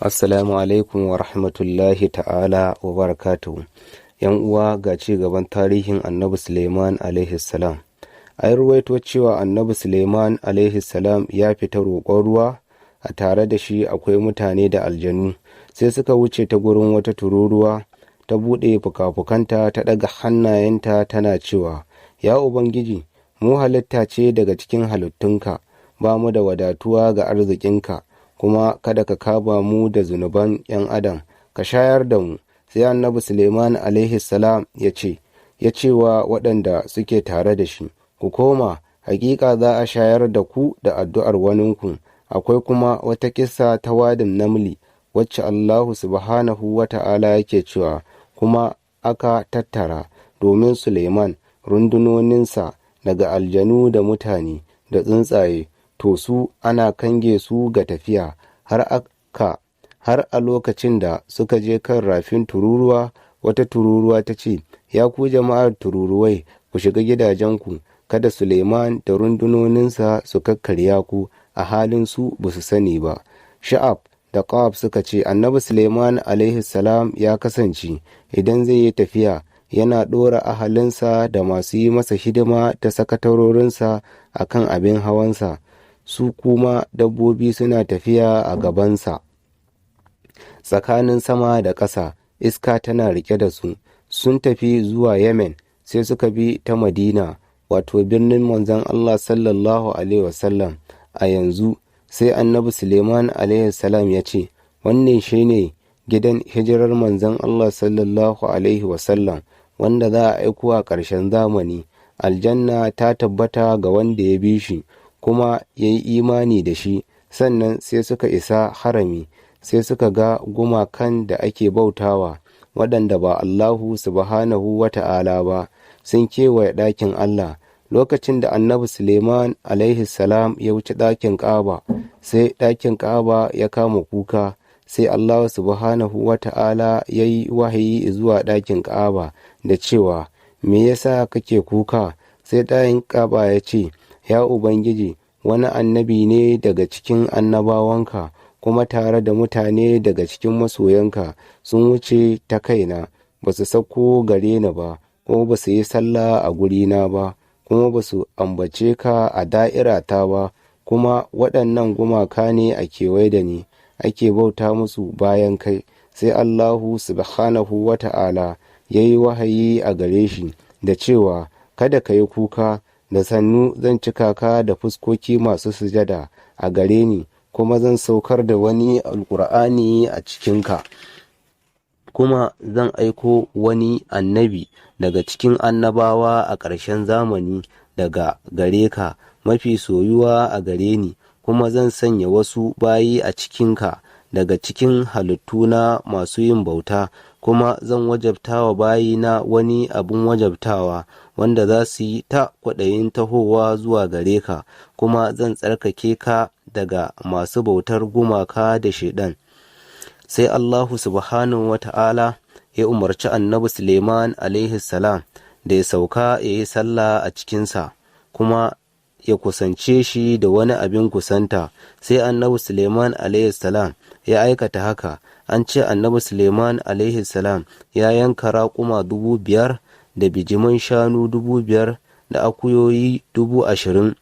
Assalamu alaikum wa rahmatullahi ta'ala wa barakatuhu. Yan uwa, ga ci gaban tarihin Annabi Suleiman alaihi salam. An ruwaito cewa Annabi Suleiman alaihi salam ya fita roƙon ruwa, a tare da shi akwai mutane da aljanu. Sai suka wuce ta gurin wata tururuwa, ta buɗe fuka-fukanta, ta ɗaga hannayenta tana cewa, ya Ubangiji, mu halitta ce daga cikin halittunka, ba mu da wadatuwa ga arzikinka, kuma kada ka kaba mu da zunuban 'yan adam, ka shayar da mu. Sai Annabi Suleiman alaihi salam ya ce wa waɗanda suke tare da shi, ku koma, hakika za a shayar da ku da addu'ar waninku. Akwai kuma wata kissa ta wadin namli, wacce Allahu subhanahu wa ta'ala yake cewa, kuma aka tattara domin Suleiman rundunoninsa daga aljanu da mutane da tsuntsaye, to su ana kange su ga tafiya har a lokacin da suka je kan rafin tururuwa. Wata tururuwa ta ce, ya ku jama'ar tururuwai, ku shiga gidajenku, kada Suleiman da rundunoninsa su kakkarya ku a halin su ba su sani ba. Sha'ab da Qaf suka ce, Annabi Suleiman alaihi salam ya kasance idan zai yi tafiya yana ɗora ahalinsa da masu yi masa hidima da sakatarorinsa a kan abin hawansa, su kuma dabbobi suna tafiya a gabansa tsakanin sama da ƙasa, iska tana rike da su. Sun tafi zuwa Yemen, sai suka bi ta Madina, wato birnin manzon Allah sallallahu alaihi wasallam a yanzu. Sai Annabi Suleiman alaihi salam ya ce, wannan shine gidan hijirar manzon Allah sallallahu alaihi wasallam, wanda za a aiko a ƙarshen zamani. Aljanna ta tabbata ga wanda ya bi shi kuma ya yi imani da shi. Sannan sai suka isa harami, sai suka ga gumakan da ake bautawa, waɗanda ba Allahu subhanahu wa ta'ala ba, sun kewaye ɗakin Allah. Lokacin da Annabi Suleiman alaihi salam ya wuce ɗakin Ka'aba, sai ɗakin Ka'aba ya kama kuka. Sai Allah subhanahu wa ta'ala ya yi wahayi zuwa ɗakin Ka'aba da cewa, me yasa kake kuka? Sai ɗakin Ka'aba ya ce, ya Ubangiji, wani annabi ne daga cikin annabawanka, kuma tare da mutane daga cikin masoyanka sun wuce ta kaina, ba su sauko gare ni ba, kuma ba su yi sallah a gurina ba, kuma ba su ambace ka a da'irata ba, kuma waɗannan gumaka ne a kewaye da ni, ake bauta musu bayan kai. Sai Allahu subhanahu wa ta'ala ya yi wahayi a gare shi da cewa, kada ka yi kuka, da sannu zan cika ka da fuskoki masu sujada a gare ni, kuma zan saukar da wani alkur'ani a cikinka, kuma zan aiko wani annabi daga cikin annabawa a ƙarshen zamani daga gare ka, mafi soyuwa a gare ni, kuma zan sanya wasu bayi a cikinka daga cikin halittuna masu yin bauta, kuma zan wajabta wa bayina wani abin wajabtawa, wanda za su yi ta kwaɗayin tahowa zuwa gare ka, kuma zan tsarkake ka daga masu bautar gumaka da shaiɗan. Sai Allahu subhanahu wa ta'ala ya umarci Annabi Suleiman alaihi salam da ya sauka ya yi sallah a cikinsa, kuma ya kusance shi da wani abin kusanta. Sai Annabi Suleiman alaihi salam ya aikata haka. An ce Annabi Suleiman alaihi salam ya yanka raƙuma 5,000 da bijiman shanu 5,000 da akuyoyi 20,000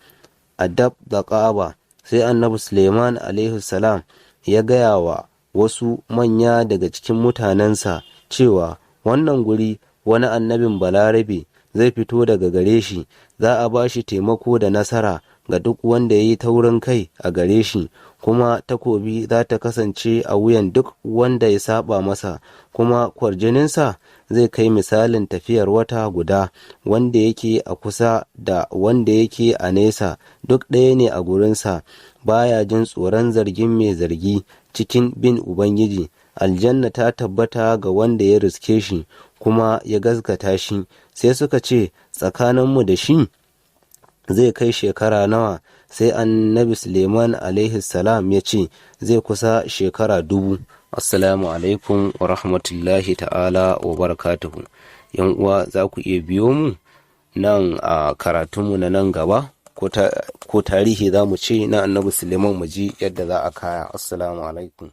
a dab da Ka'aba. Sai Annabi Suleiman alaihi salam ya gaya wa wasu manya daga cikin mutanensa cewa, wannan guri wani annabin balarabe zai fito daga gare shi, za a ba shi taimako da nasara ga duk wanda ya yi taurin kai a gare shi, kuma takobi za ta kasance a wuyan duk wanda ya saba masa, kuma kwarjininsa zai kai misalin tafiyar wata guda. Wanda yake a kusa da wanda yake a nesa duk ɗaya ne a gurinsa, baya jin tsoron zargin mai zargi cikin bin Ubangiji. Aljanna ta tabbata ga wanda ya riske shi kuma ya gaskata shi. Sai suka ce, tsakaninmu da shi zai kai shekara nawa? Sai Annabi Suleiman alaihi salam ya ce, zai kusa shekara 1000. Assalamu alaikum wa rahmatullahi ta'ala wa barakatuhu. Yan uwa, za ku iya biyo mu nan a karatunmu na nan gaba, ko tarihi za mu ce na Annabi Suleiman, mu ji yadda za a kaya. Assalamu alaikum.